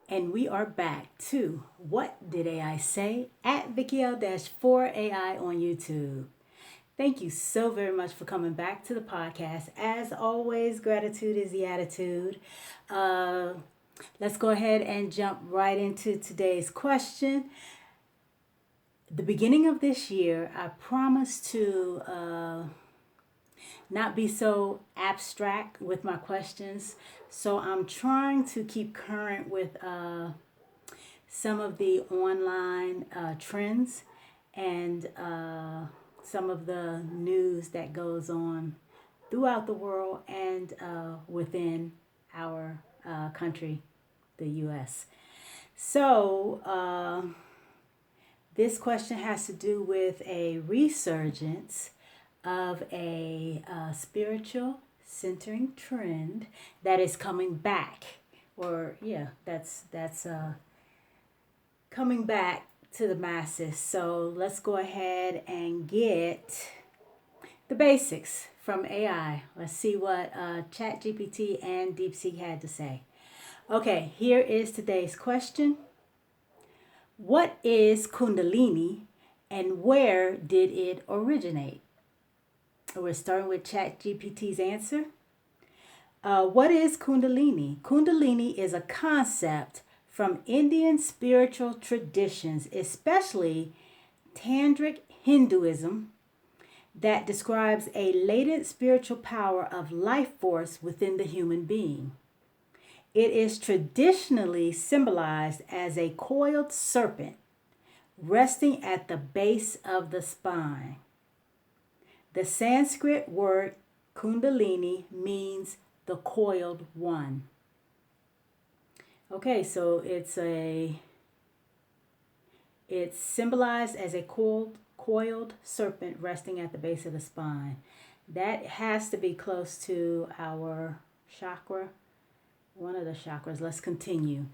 And we are back to What Did AI Say at VickyL-4AI on YouTube. Thank you so very much for coming back to the podcast. As always, gratitude is the attitude. Uh, let's go ahead and jump right into today's question. The beginning of this year, I promised to not be so abstract with my questions. So I'm trying to keep current with some of the online trends and some of the news that goes on throughout the world and within our country, the U.S. So, this question has to do with a resurgence of a spiritual centering trend that is coming back, or yeah, that's coming back to the masses. So let's go ahead and get the basics from AI. Let's see what Chatgpt and Deepseek had to say. Okay, here is today's question. What is Kundalini and where did it originate? We're starting with ChatGPT's answer. What is Kundalini? Kundalini is a concept from Indian spiritual traditions, especially Tantric Hinduism, that describes a latent spiritual power of life force within the human being. It is traditionally symbolized as a coiled serpent resting at the base of the spine. The Sanskrit word Kundalini means the coiled one. Okay, so it's symbolized as a coiled serpent resting at the base of the spine. That has to be close to our chakra, one of the chakras. Let's continue.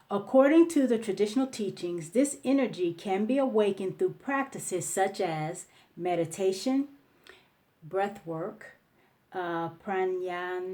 According to the traditional teachings, this energy can be awakened through practices such as meditation, breath work, pranayama,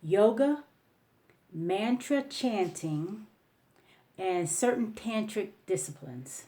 yoga, mantra chanting, and certain tantric disciplines.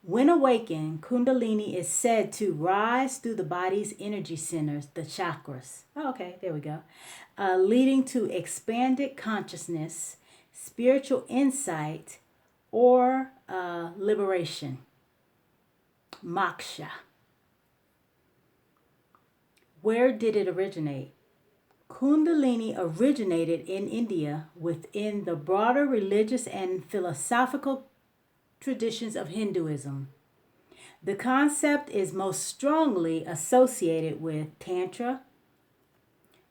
When awakened, Kundalini is said to rise through the body's energy centers, the chakras. Oh, okay, there we go. Leading to expanded consciousness, spiritual insight, or liberation. Moksha. Where did it originate? Kundalini originated in India within the broader religious and philosophical traditions of Hinduism. The concept is most strongly associated with Tantra,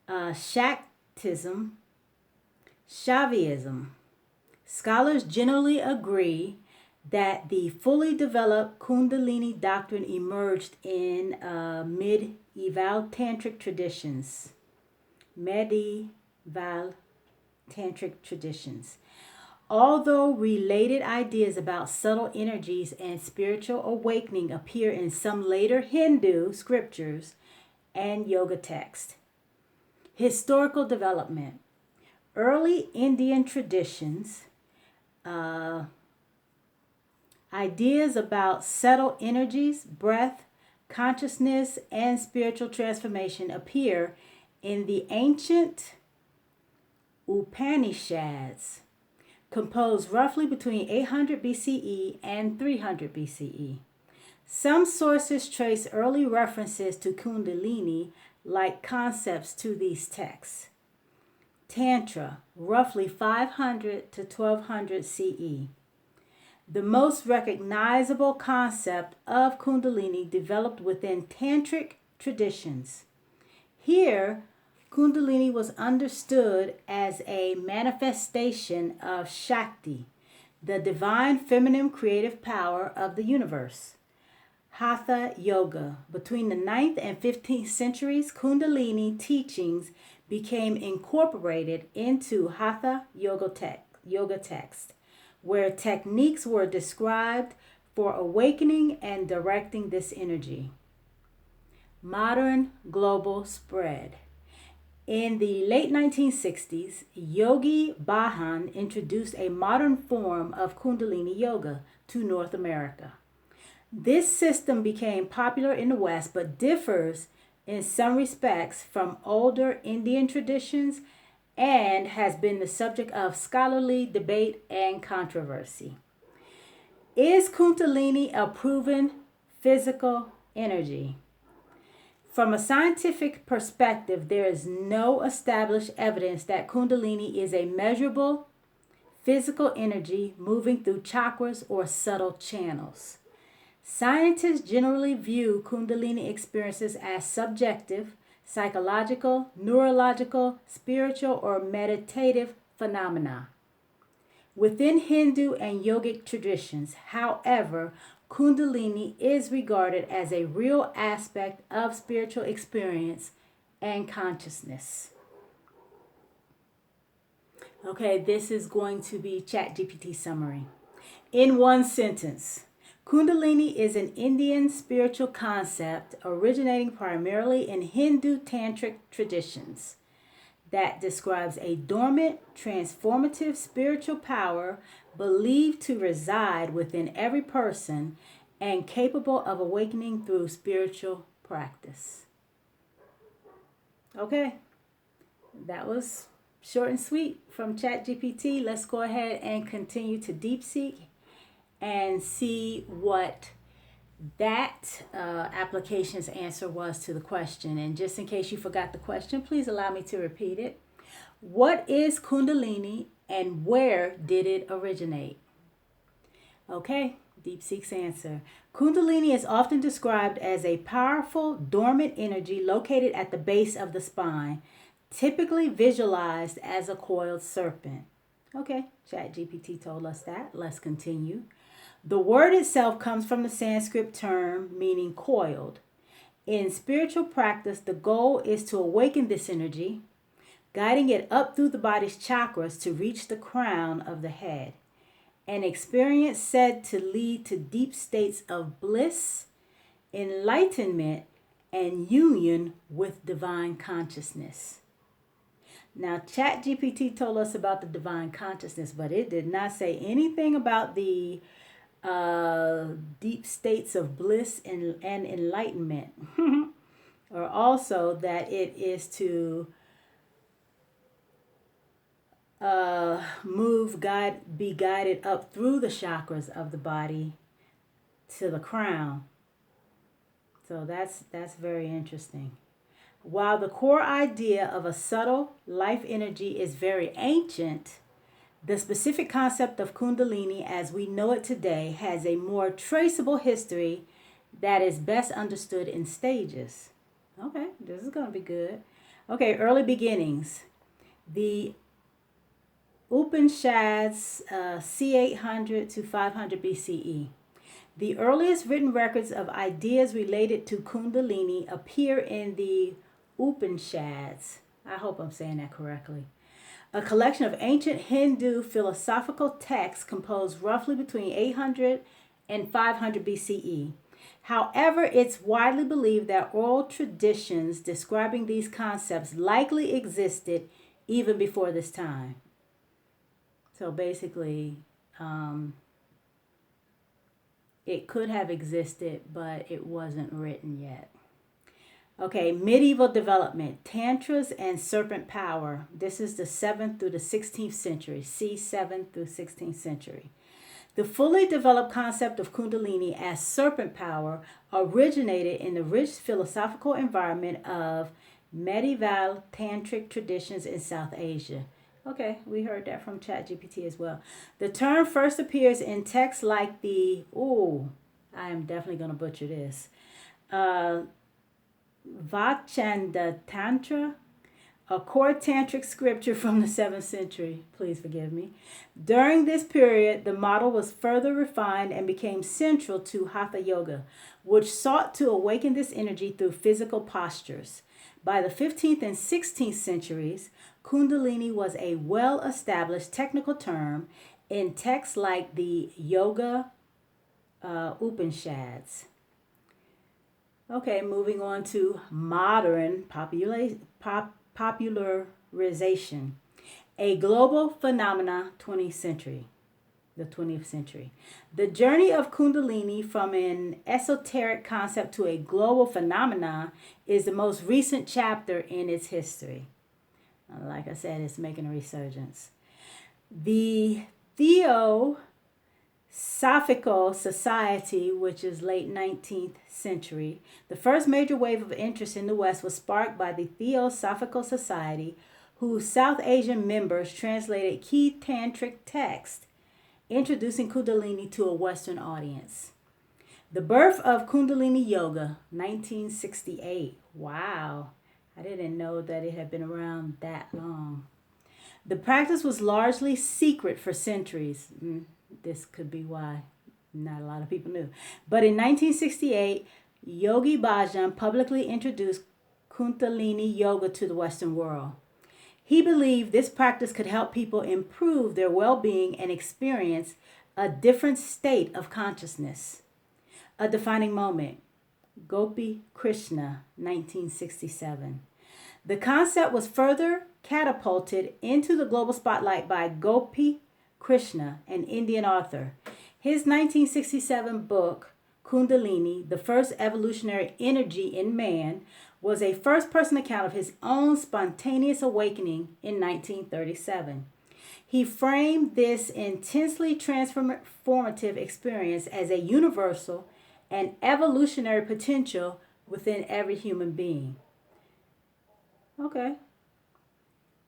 Shaktism, Shaivism. Scholars generally agree that the fully developed Kundalini doctrine emerged in medieval tantric traditions. Although related ideas about subtle energies and spiritual awakening appear in some later Hindu scriptures and yoga texts. Historical development. Early Indian traditions, ideas about subtle energies, breath, consciousness, and spiritual transformation appear in the ancient Upanishads, composed roughly between 800 BCE and 300 BCE. Some sources trace early references to Kundalini-like concepts to these texts. Tantra, roughly 500 to 1200 CE. The most recognizable concept of Kundalini developed within Tantric traditions. Here, Kundalini was understood as a manifestation of Shakti, the divine feminine creative power of the universe. Hatha Yoga. Between the 9th and 15th centuries, Kundalini teachings became incorporated into Hatha Yoga text, where techniques were described for awakening and directing this energy. Modern global spread. In the late 1960s, Yogi Bhajan introduced a modern form of Kundalini yoga to North America. This system became popular in the West but differs in some respects from older Indian traditions and has been the subject of scholarly debate and controversy. Is Kundalini a proven physical energy? From a scientific perspective, there is no established evidence that Kundalini is a measurable physical energy moving through chakras or subtle channels. Scientists generally view Kundalini experiences as subjective, psychological, neurological, spiritual, or meditative phenomena. Within Hindu and yogic traditions, however, Kundalini is regarded as a real aspect of spiritual experience and consciousness. Okay, this is going to be Chatgpt summary. In one sentence, Kundalini is an Indian spiritual concept originating primarily in Hindu tantric traditions that describes a dormant, transformative spiritual power believed to reside within every person and capable of awakening through spiritual practice. Okay, that was short and sweet from ChatGPT. Let's go ahead and continue to Deepseek and see what that application's answer was to the question. And just in case you forgot the question, please allow me to repeat it. What is Kundalini and where did it originate? Okay, Deepseek's answer. Kundalini is often described as a powerful, dormant energy located at the base of the spine, typically visualized as a coiled serpent. Okay, ChatGPT told us that. Let's continue. The word itself comes from the Sanskrit term meaning coiled. In spiritual practice, the goal is to awaken this energy, guiding it up through the body's chakras to reach the crown of the head. An experience said to lead to deep states of bliss, enlightenment, and union with divine consciousness. Now, ChatGPT told us about the divine consciousness, but it did not say anything about the deep states of bliss and enlightenment, or also that it is to be guided up through the chakras of the body to the crown. So that's very interesting. While the core idea of a subtle life energy is very ancient, the specific concept of Kundalini as we know it today has a more traceable history that is best understood in stages. Okay, this is going to be good. Okay, early beginnings. The Upanishads, c. 800 to 500 BCE. The earliest written records of ideas related to Kundalini appear in the Upanishads. I hope I'm saying that correctly. A collection of ancient Hindu philosophical texts composed roughly between 800 and 500 BCE. However, it's widely believed that oral traditions describing these concepts likely existed even before this time. So basically, it could have existed, but it wasn't written yet. Okay, medieval development, tantras and serpent power. This is the 7th through the 16th century, c. 7th through 16th century. The fully developed concept of Kundalini as serpent power originated in the rich philosophical environment of medieval tantric traditions in South Asia. Okay, we heard that from ChatGPT as well. The term first appears in texts like the, I am definitely going to butcher this, Vachanda Tantra, a core tantric scripture from the 7th century. Please forgive me. During this period, the model was further refined and became central to Hatha Yoga, which sought to awaken this energy through physical postures. By the 15th and 16th centuries, Kundalini was a well-established technical term in texts like the Yoga Upanishads. Okay, moving on to modern popularization, a global phenomena, 20th century. The 20th century. The journey of Kundalini from an esoteric concept to a global phenomenon is the most recent chapter in its history. Like I said, it's making a resurgence. The Theosophical Society, which is late 19th century, the first major wave of interest in the West was sparked by the Theosophical Society, whose South Asian members translated key tantric texts introducing Kundalini to a Western audience. The birth of Kundalini Yoga, 1968. Wow, I didn't know that it had been around that long. The practice was largely secret for centuries. This could be why not a lot of people knew. But in 1968, Yogi Bhajan publicly introduced Kundalini Yoga to the Western world. He believed this practice could help people improve their well-being and experience a different state of consciousness. A defining moment, Gopi Krishna, 1967. The concept was further catapulted into the global spotlight by Gopi Krishna, an Indian author. His 1967 book, Kundalini, The First Evolutionary Energy in Man, was a first-person account of his own spontaneous awakening in 1937. He framed this intensely transformative experience as a universal and evolutionary potential within every human being. Okay.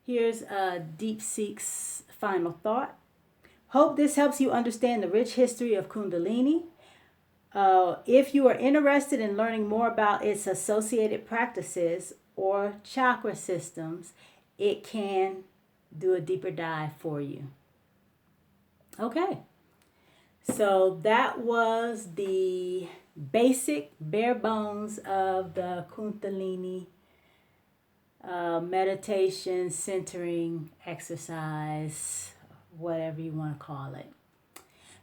Here's Deepseek's final thought. Hope this helps you understand the rich history of Kundalini. If you are interested in learning more about its associated practices or chakra systems, it can do a deeper dive for you. Okay, so that was the basic bare bones of the Kundalini meditation, centering exercise, whatever you want to call it.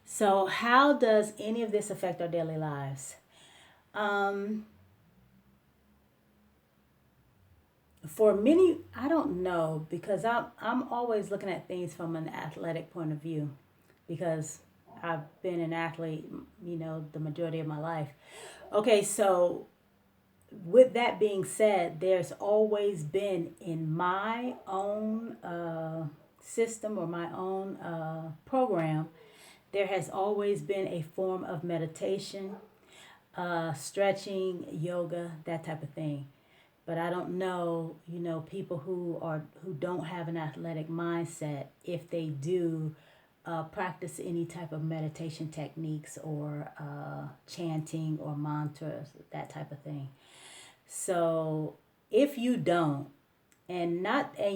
So how does any of this affect our daily lives? For many, I don't know, because I'm always looking at things from an athletic point of view, because I've been an athlete, the majority of my life. Okay, so with that being said, there's always been in my own system or my own program, there has always been a form of meditation, stretching, yoga, that type of thing. But I don't know, people who don't have an athletic mindset, if they do practice any type of meditation techniques or chanting or mantras, that type of thing. So if you don't, and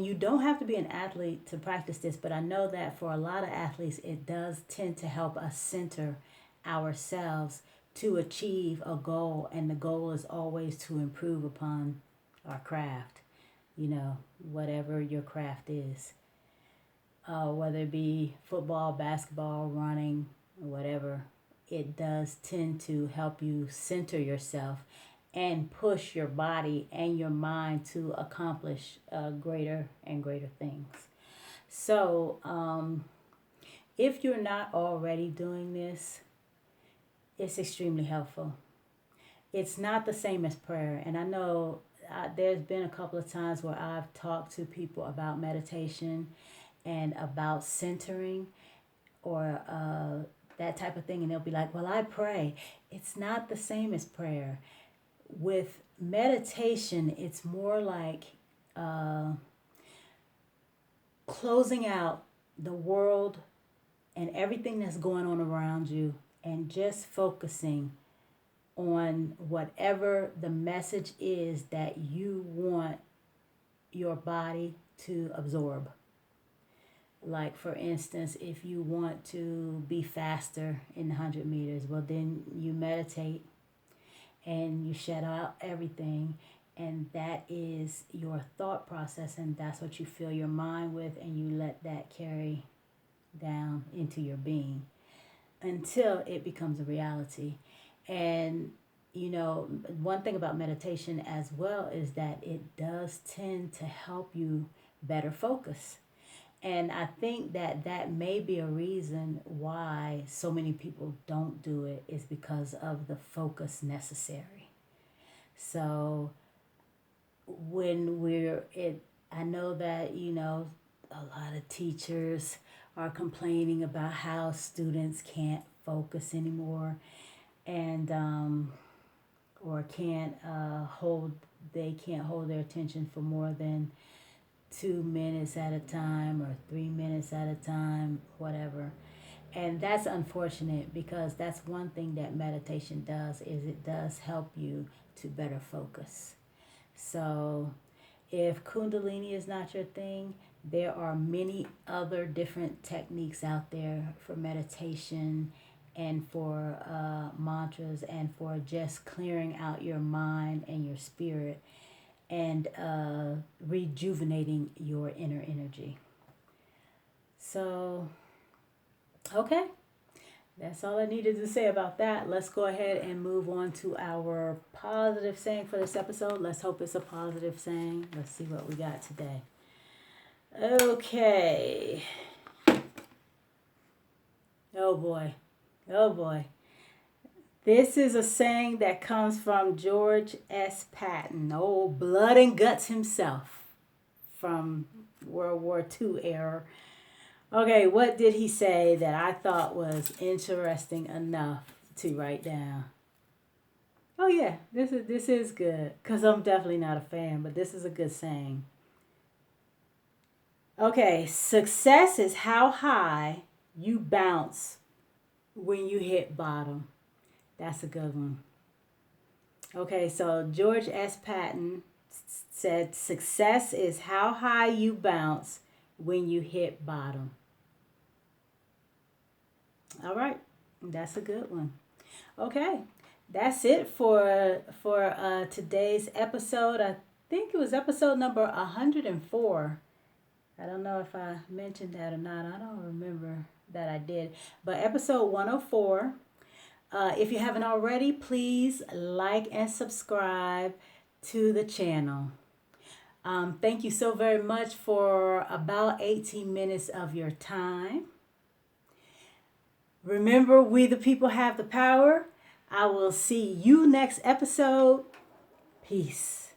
you don't have to be an athlete to practice this, but I know that for a lot of athletes, it does tend to help us center ourselves to achieve a goal, and the goal is always to improve upon our craft, whatever your craft is, whether it be football, basketball, running, whatever. It does tend to help you center yourself and push your body and your mind to accomplish greater and greater things. So if you're not already doing this, it's extremely helpful. It's not the same as prayer. And I know there's been a couple of times where I've talked to people about meditation and about centering or that type of thing. And they'll be like, well, I pray. It's not the same as prayer. With meditation, it's more like closing out the world and everything that's going on around you and just focusing on whatever the message is that you want your body to absorb. Like, for instance, if you want to be faster in 100 meters, well, then you meditate and you shut out everything, and that is your thought process, and that's what you fill your mind with, and you let that carry down into your being until it becomes a reality. And one thing about meditation as well is that it does tend to help you better focus. And I think that that may be a reason why so many people don't do it, is because of the focus necessary. So when I know that, a lot of teachers are complaining about how students can't focus anymore, and or they can't hold their attention for more than 2 minutes at a time or 3 minutes at a time, whatever. And that's unfortunate, because that's one thing that meditation does, is it does help you to better focus. So if Kundalini is not your thing, there are many other different techniques out there for meditation and for mantras and for just clearing out your mind and your spirit and rejuvenating your inner energy. So, okay. That's all I needed to say about that. Let's go ahead and move on to our positive saying for this episode. Let's hope it's a positive saying. Let's see what we got today. Okay. Oh boy. Oh boy. This is a saying that comes from George S. Patton, old blood and guts himself, from World War II era. Okay, what did he say that I thought was interesting enough to write down? Oh yeah, this is good, because I'm definitely not a fan, but this is a good saying. Okay, success is how high you bounce when you hit bottom. That's a good one. Okay, so George S. Patton said success is how high you bounce when you hit bottom. All right, that's a good one. Okay, that's it for today's episode. I think it was episode number 104. I don't know if I mentioned that or not. I don't remember that I did. But episode 104. If you haven't already, please like and subscribe to the channel. Thank you so very much for about 18 minutes of your time. Remember, we the people have the power. I will see you next episode. Peace.